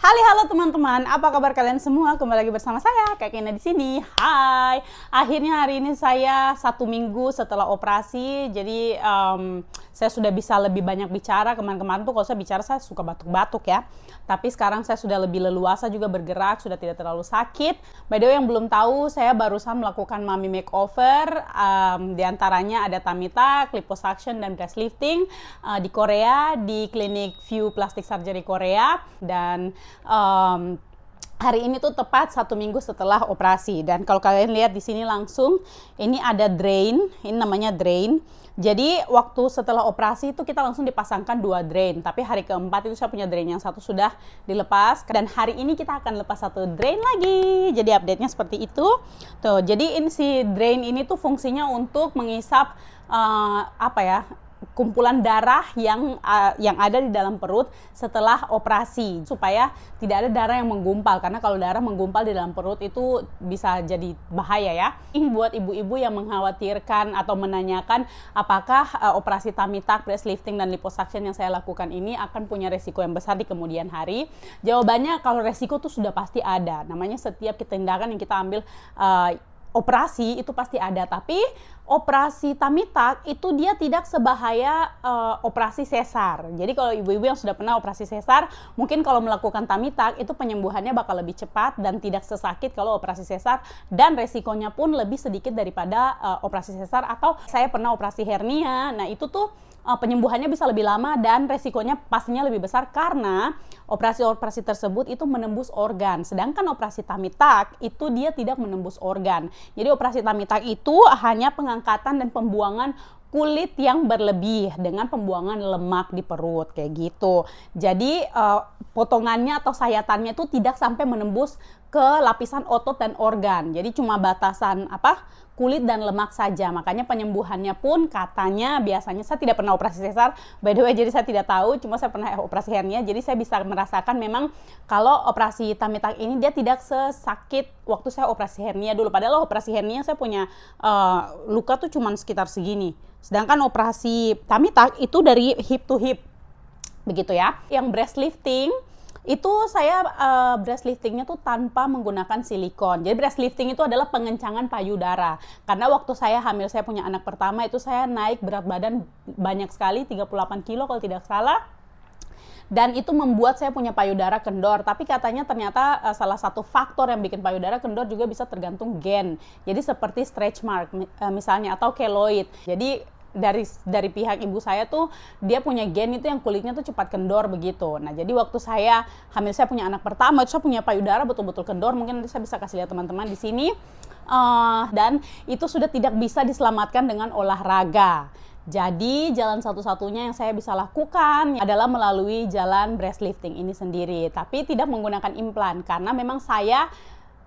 Halo teman-teman, apa kabar kalian semua? Kembali lagi bersama saya, Kak Kena di sini. Hai, akhirnya hari ini saya 1 minggu setelah operasi, jadi saya sudah bisa lebih banyak bicara. Kemarin-kemarin tuh kalau saya bicara saya suka batuk-batuk ya. Tapi sekarang saya sudah lebih leluasa juga bergerak, sudah tidak terlalu sakit. By the way, yang belum tahu, saya barusan melakukan mommy makeover. Di antaranya ada tummy tuck, liposuction, dan breast lifting di Korea, di klinik View Plastic Surgery Korea. Dan hari ini tuh tepat 1 minggu setelah operasi. Dan kalau kalian lihat di sini langsung, ini ada drain, ini namanya drain. Jadi waktu setelah operasi itu kita langsung dipasangkan 2 drain. Tapi hari keempat itu saya punya drain yang satu sudah dilepas. Dan hari ini kita akan lepas 1 drain lagi. Jadi update-nya seperti itu. Tuh, jadi ini si drain ini tuh fungsinya untuk mengisap kumpulan darah yang ada di dalam perut setelah operasi, supaya tidak ada darah yang menggumpal, karena kalau darah menggumpal di dalam perut itu bisa jadi bahaya ya. Ini buat ibu-ibu yang mengkhawatirkan atau menanyakan apakah operasi tummy tuck, breast lifting, dan liposuction yang saya lakukan ini akan punya resiko yang besar di kemudian hari. Jawabannya, kalau resiko tuh sudah pasti ada. Namanya setiap tindakan yang kita ambil operasi itu pasti ada, tapi operasi tummy tuck itu dia tidak sebahaya operasi sesar. Jadi kalau ibu-ibu yang sudah pernah operasi sesar, mungkin kalau melakukan tummy tuck itu penyembuhannya bakal lebih cepat dan tidak sesakit kalau operasi sesar, dan resikonya pun lebih sedikit daripada operasi sesar. Atau saya pernah operasi hernia, nah itu tuh penyembuhannya bisa lebih lama dan resikonya pastinya lebih besar karena operasi-operasi tersebut itu menembus organ. Sedangkan operasi tummy tuck itu dia tidak menembus organ. Jadi operasi tummy tuck itu hanya pengangkatan dan pembuangan kulit yang berlebih dengan pembuangan lemak di perut kayak gitu. Jadi potongannya atau sayatannya itu tidak sampai menembus ke lapisan otot dan organ. Jadi cuma batasan kulit dan lemak saja. Makanya penyembuhannya pun katanya biasanya, saya tidak pernah operasi sesar by the way, jadi saya tidak tahu, cuma saya pernah operasi hernia, jadi saya bisa merasakan memang kalau operasi tummy tuck ini dia tidak sesakit waktu saya operasi hernia dulu. Padahal operasi hernia saya punya luka tuh cuma sekitar segini. Sedangkan operasi tummy tuck itu dari hip to hip begitu ya. Yang breast lifting itu saya breast liftingnya tuh tanpa menggunakan silikon. Jadi breast lifting itu adalah pengencangan payudara. Karena waktu saya hamil, saya punya anak pertama, itu saya naik berat badan banyak sekali, 38 kilo kalau tidak salah. Dan itu membuat saya punya payudara kendor. Tapi katanya ternyata salah satu faktor yang bikin payudara kendor juga bisa tergantung gen. Jadi seperti stretch mark misalnya, atau keloid. Jadi dari pihak ibu saya tuh dia punya gen itu yang kulitnya tuh cepat kendor begitu. Nah jadi waktu saya hamil, saya punya anak pertama itu saya punya payudara betul-betul kendor. Mungkin nanti saya bisa kasih lihat teman-teman di sini. Dan itu sudah tidak bisa diselamatkan dengan olahraga. Jadi jalan satu-satunya yang saya bisa lakukan adalah melalui jalan breast lifting ini sendiri. Tapi tidak menggunakan implan karena memang saya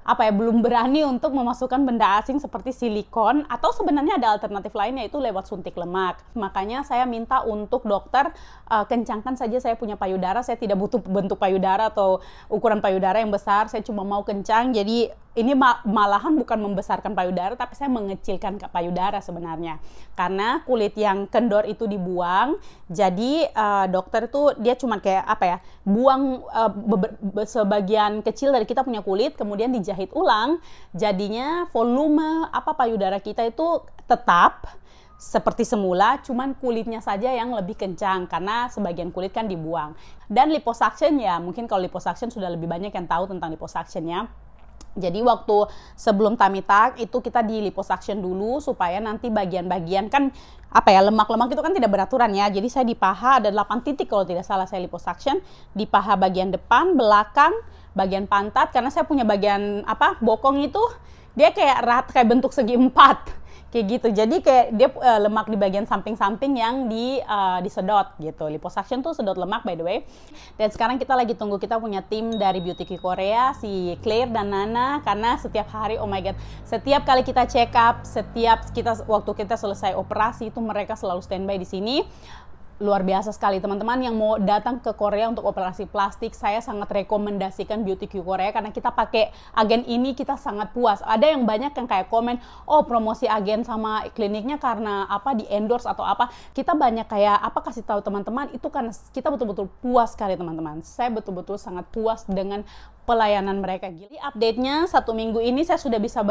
belum berani untuk memasukkan benda asing seperti silikon, atau sebenarnya ada alternatif lainnya, itu lewat suntik lemak. Makanya saya minta untuk dokter kencangkan saja saya punya payudara. Saya tidak butuh bentuk payudara atau ukuran payudara yang besar, saya cuma mau kencang. Jadi ini malahan bukan membesarkan payudara, tapi saya mengecilkan payudara sebenarnya. Karena kulit yang kendor itu dibuang, jadi dokter itu dia cuma kayak buang sebagian kecil dari kita punya kulit, kemudian dijahit ulang. Jadinya volume payudara kita itu tetap seperti semula, cuman kulitnya saja yang lebih kencang karena sebagian kulit kan dibuang. Dan liposuction ya, mungkin kalau liposuction sudah lebih banyak yang tahu tentang liposuction ya. Jadi waktu sebelum tummy tuck itu kita di liposuction dulu supaya nanti bagian-bagian kan lemak-lemak itu kan tidak beraturan ya. Jadi saya di paha ada 8 titik kalau tidak salah saya liposuction, di paha bagian depan, belakang, bagian pantat, karena saya punya bagian bokong itu dia kayak bentuk segi 4 kayak gitu. Jadi kayak dia lemak di bagian samping-samping yang disedot gitu. Liposuction tuh sedot lemak by the way. Dan sekarang kita lagi tunggu, kita punya tim dari Beauty Korea, si Claire dan Nana, karena setiap hari, oh my god, setiap kali kita check up, waktu kita selesai operasi itu mereka selalu standby di sini. luar biasa sekali. Teman-teman yang mau datang ke Korea untuk operasi plastik, saya sangat rekomendasikan Beauty Q Korea karena kita pakai agen ini kita sangat puas. Ada yang banyak yang kayak komen, oh promosi agen sama kliniknya karena apa di endorse atau apa. Kita banyak kayak apa kasih tahu teman-teman itu karena kita betul-betul puas sekali teman-teman. Saya betul-betul sangat puas dengan pelayanan mereka. Jadi update-nya 1 minggu ini saya sudah bisa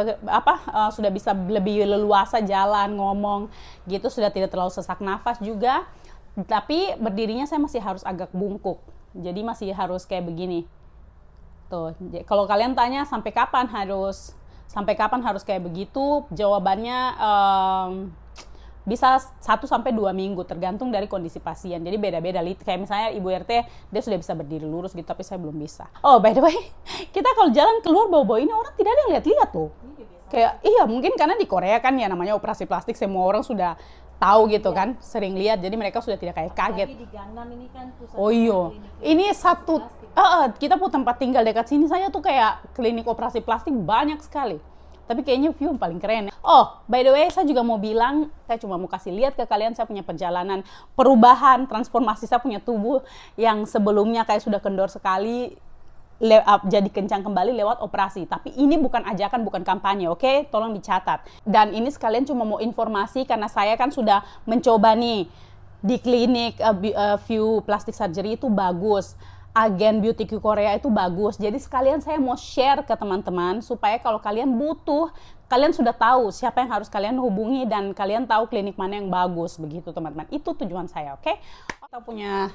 sudah bisa lebih leluasa jalan, ngomong gitu, sudah tidak terlalu sesak nafas juga. Tapi berdirinya saya masih harus agak bungkuk, jadi masih harus kayak begini. Tuh, kalau kalian tanya sampai kapan harus kayak begitu, jawabannya bisa 1-2 minggu tergantung dari kondisi pasien. Jadi beda-beda. Kayak misalnya Ibu RT dia sudah bisa berdiri lurus gitu, tapi saya belum bisa. Oh by the way, kita kalau jalan keluar bawa-bawa ini orang tidak ada yang lihat-lihat loh. Kayak iya mungkin karena di Korea kan ya namanya operasi plastik semua orang sudah tahu gitu kan, sering lihat, jadi mereka sudah tidak kayak kaget. Di Gangnam ini kan pusat Oh iya, ini satu kita pun tempat tinggal dekat sini saya tuh kayak klinik operasi plastik banyak sekali. Tapi kayaknya view paling keren. Oh, by the way, saya juga mau bilang, saya cuma mau kasih lihat ke kalian saya punya perjalanan perubahan, transformasi saya punya tubuh yang sebelumnya kayak sudah kendor sekali, jadi kencang kembali lewat operasi. Tapi ini bukan ajakan, bukan kampanye, oke? Tolong dicatat. Dan ini sekalian cuma mau informasi karena saya kan sudah mencoba nih di klinik View Plastic Surgery itu bagus. Agen Beauty Q Korea itu bagus. Jadi sekalian saya mau share ke teman-teman supaya kalau kalian butuh, kalian sudah tahu siapa yang harus kalian hubungi dan kalian tahu klinik mana yang bagus begitu teman-teman. Itu tujuan saya, oke? Kita punya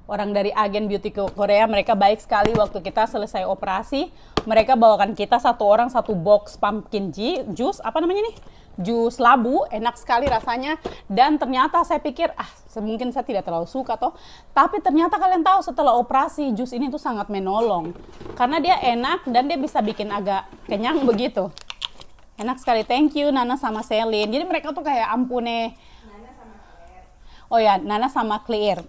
orang dari agen Beauty Korea, mereka baik sekali. Waktu kita selesai operasi, mereka bawakan kita satu orang satu box pumpkin juice, apa namanya nih? Jus labu, enak sekali rasanya. Dan ternyata saya pikir, mungkin saya tidak terlalu suka toh. Tapi ternyata kalian tahu setelah operasi, jus ini tuh sangat menolong. Karena dia enak dan dia bisa bikin agak kenyang begitu. Enak sekali, thank you Nana sama Selin. Jadi mereka tuh kayak ampune. Nana sama Claire. Oh ya, Nana sama Claire.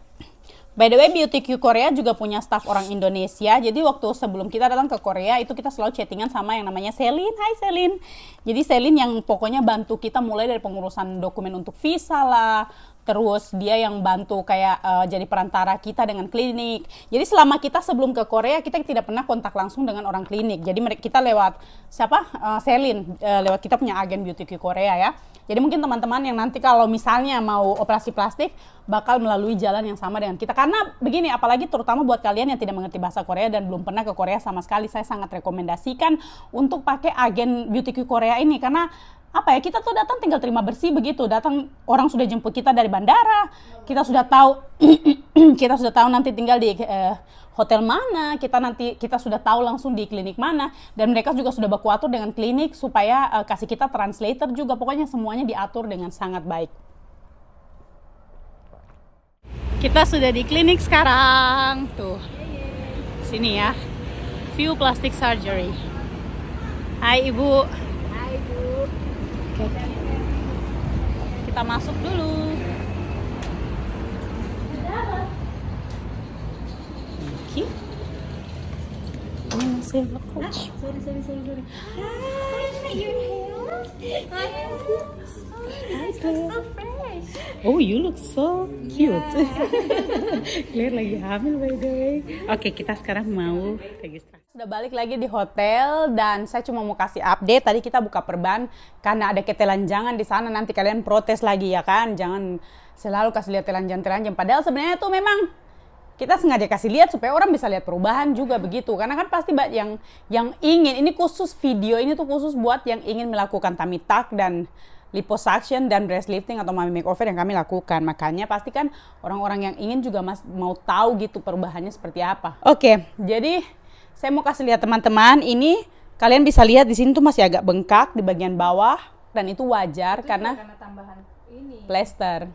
By the way, Beauty Q Korea juga punya staff orang Indonesia. Jadi waktu sebelum kita datang ke Korea, itu kita selalu chattingan sama yang namanya Selin. Hai Selin. Jadi Selin yang pokoknya bantu kita mulai dari pengurusan dokumen untuk visa lah. Terus dia yang bantu kayak jadi perantara kita dengan klinik. Jadi selama kita sebelum ke Korea, kita tidak pernah kontak langsung dengan orang klinik. Jadi kita lewat Selin, lewat kita punya agen Beauty Q Korea ya. Jadi mungkin teman-teman yang nanti kalau misalnya mau operasi plastik, bakal melalui jalan yang sama dengan kita. Karena begini, apalagi terutama buat kalian yang tidak mengerti bahasa Korea dan belum pernah ke Korea sama sekali, saya sangat rekomendasikan untuk pakai agen Beauty Q Korea ini. Karena apa ya, kita tuh datang tinggal terima bersih begitu, datang orang sudah jemput kita dari bandara, kita sudah tahu kita sudah tahu nanti tinggal di hotel mana, kita sudah tahu langsung di klinik mana, dan mereka juga sudah baku atur dengan klinik supaya kasih kita translator juga, pokoknya semuanya diatur dengan sangat baik. Kita sudah di klinik sekarang, tuh sini ya, View Plastic Surgery. Hai Ibu. Oke. Kita masuk dulu. Oke. Ini masih coach. Sorry. Hi, so fresh. Oh, you look so cute. Claire lagi hamil by the way. Oke, kita sekarang mau registrasi. Sudah balik lagi di hotel dan saya cuma mau kasih update. Tadi kita buka perban karena ada ketelanjangan di sana, nanti kalian protes lagi ya kan. Jangan selalu kasih lihat telanjang-telanjang. Padahal sebenarnya itu memang kita sengaja kasih lihat supaya orang bisa lihat perubahan juga begitu. Karena kan pasti yang ingin, ini khusus video ini tuh khusus buat yang ingin melakukan tummy tuck dan liposuction dan breast lifting atau mommy makeover yang kami lakukan. Makanya pasti kan orang-orang yang ingin juga mau tahu gitu perubahannya seperti apa. Oke, jadi saya mau kasih lihat teman-teman, ini kalian bisa lihat di sini tuh masih agak bengkak di bagian bawah dan itu wajar karena tambahan ini. Plester.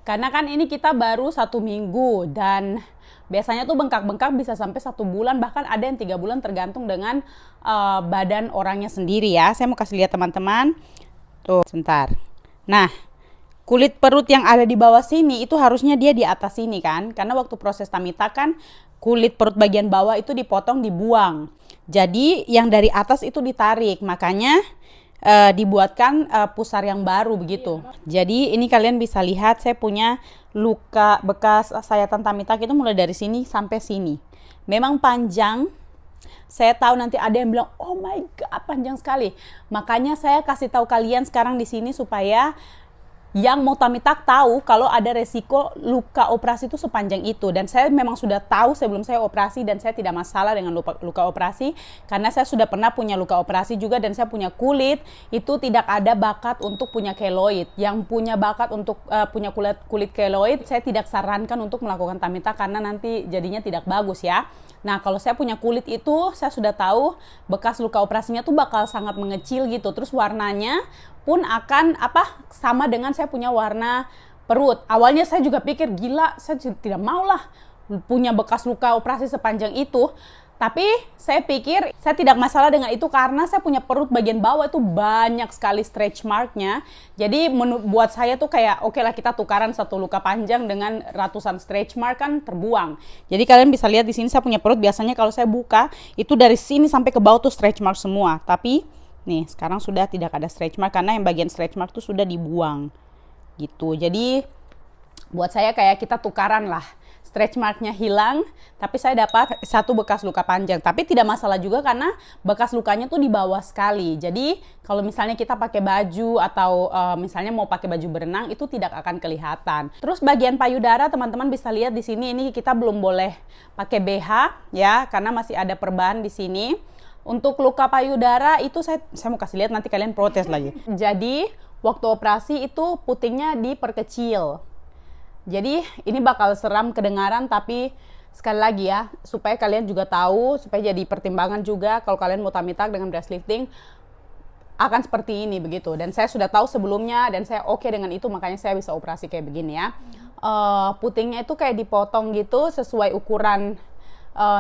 Karena kan ini kita baru 1 minggu dan biasanya tuh bengkak-bengkak bisa sampai 1 bulan, bahkan ada yang 3 bulan tergantung dengan badan orangnya sendiri ya. Saya mau kasih lihat teman-teman. Tuh, sebentar. Nah, kulit perut yang ada di bawah sini itu harusnya dia di atas sini kan. Karena waktu proses tummy tuck kan kulit perut bagian bawah itu dipotong, dibuang. Jadi yang dari atas itu ditarik, makanya dibuatkan pusar yang baru begitu. Jadi ini kalian bisa lihat saya punya luka bekas sayatan tummy tuck itu mulai dari sini sampai sini. Memang panjang. Saya tahu nanti ada yang bilang, oh my god, panjang sekali. Makanya saya kasih tahu kalian sekarang di sini supaya yang mau tummy tuck tahu kalau ada resiko luka operasi itu sepanjang itu. Dan saya memang sudah tahu sebelum saya operasi, dan saya tidak masalah dengan luka operasi karena saya sudah pernah punya luka operasi juga, dan saya punya kulit itu tidak ada bakat untuk punya keloid. Yang punya bakat untuk punya kulit keloid, saya tidak sarankan untuk melakukan tummy tuck karena nanti jadinya tidak bagus ya. Nah, kalau saya punya kulit itu, saya sudah tahu bekas luka operasinya tuh bakal sangat mengecil gitu. Terus warnanya pun akan sama dengan saya punya warna perut. Awalnya saya juga pikir, gila, saya tidak mau lah punya bekas luka operasi sepanjang itu. Tapi saya pikir saya tidak masalah dengan itu karena saya punya perut bagian bawah itu banyak sekali stretch marknya. Jadi buat saya tuh kayak oke lah, kita tukaran satu luka panjang dengan ratusan stretch mark kan terbuang. Jadi kalian bisa lihat di sini saya punya perut, biasanya kalau saya buka itu dari sini sampai ke bawah tuh stretch mark semua. Tapi nih sekarang sudah tidak ada stretch mark karena yang bagian stretch mark tuh sudah dibuang gitu. Jadi buat saya kayak kita tukaran lah. Stretch marknya hilang, tapi saya dapat satu bekas luka panjang. Tapi tidak masalah juga karena bekas lukanya tuh di bawah sekali. Jadi kalau misalnya kita pakai baju atau misalnya mau pakai baju berenang, itu tidak akan kelihatan. Terus bagian payudara teman-teman bisa lihat di sini, ini kita belum boleh pakai BH ya karena masih ada perban di sini. Untuk luka payudara itu saya mau kasih lihat, nanti kalian protes lagi. Jadi waktu operasi itu putingnya diperkecil. Jadi ini bakal seram kedengaran, tapi sekali lagi ya, supaya kalian juga tahu, supaya jadi pertimbangan juga kalau kalian mau tummy tuck dengan breast lifting akan seperti ini begitu. Dan saya sudah tahu sebelumnya dan saya oke dengan itu, makanya saya bisa operasi kayak begini ya. Putingnya itu kayak dipotong gitu sesuai ukuran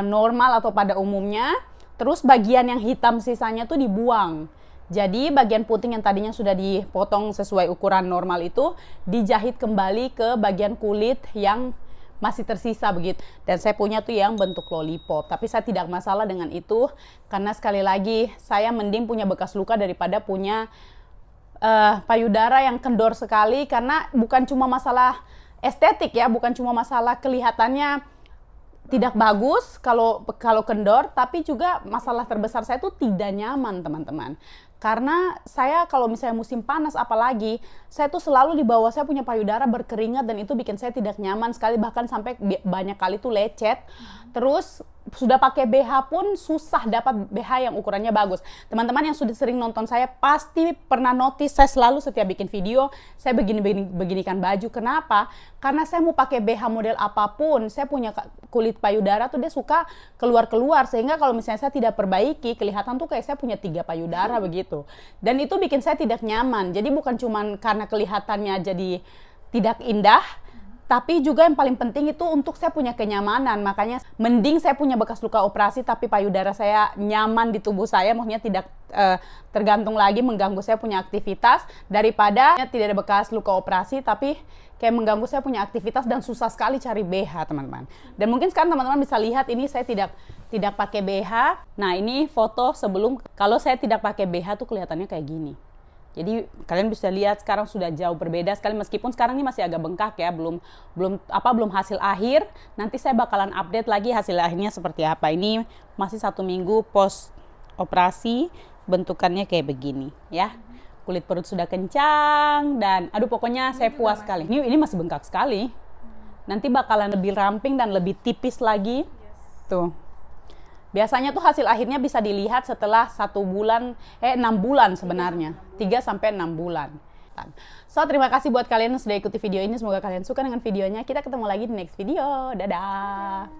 normal atau pada umumnya. Terus bagian yang hitam sisanya tuh dibuang. Jadi bagian puting yang tadinya sudah dipotong sesuai ukuran normal itu dijahit kembali ke bagian kulit yang masih tersisa begitu. Dan saya punya tuh yang bentuk lollipop. Tapi saya tidak masalah dengan itu karena sekali lagi saya mending punya bekas luka daripada punya payudara yang kendor sekali, karena bukan cuma masalah estetik ya, bukan cuma masalah kelihatannya tidak bagus kalau kendor, tapi juga masalah terbesar saya tuh tidak nyaman teman-teman. Karena saya kalau misalnya musim panas apalagi, saya tuh selalu di bawah saya punya payudara berkeringat dan itu bikin saya tidak nyaman sekali, bahkan sampai banyak kali tuh lecet. Terus sudah pakai BH pun susah dapat BH yang ukurannya bagus. Teman-teman yang sudah sering nonton saya pasti pernah notice saya selalu setiap bikin video saya beginikan baju. Kenapa? Karena saya mau pakai BH model apapun, saya punya kulit payudara tuh dia suka keluar-keluar, sehingga kalau misalnya saya tidak perbaiki kelihatan tuh kayak saya punya 3 payudara begitu. Dan itu bikin saya tidak nyaman. Jadi bukan cuma karena kelihatannya jadi tidak indah, tapi juga yang paling penting itu untuk saya punya kenyamanan. Makanya mending saya punya bekas luka operasi tapi payudara saya nyaman di tubuh saya, maksudnya tidak tergantung lagi mengganggu saya punya aktivitas, daripada tidak ada bekas luka operasi tapi kayak mengganggu saya punya aktivitas dan susah sekali cari BH teman-teman. Dan mungkin sekarang teman-teman bisa lihat ini saya tidak pakai BH. Nah ini foto sebelum, kalau saya tidak pakai BH tuh kelihatannya kayak gini. Jadi kalian bisa lihat sekarang sudah jauh berbeda sekali, meskipun sekarang ini masih agak bengkak ya, belum hasil akhir. Nanti saya bakalan update lagi hasil akhirnya seperti apa. Ini masih 1 minggu post operasi, bentukannya kayak begini ya. Kulit perut sudah kencang dan aduh pokoknya saya puas sekali. Ini masih bengkak sekali. Nanti bakalan lebih ramping dan lebih tipis lagi. Tuh. Biasanya tuh hasil akhirnya bisa dilihat setelah 6 bulan sebenarnya. 3-6 bulan. So, terima kasih buat kalian yang sudah ikuti video ini. Semoga kalian suka dengan videonya. Kita ketemu lagi di next video. Dadah!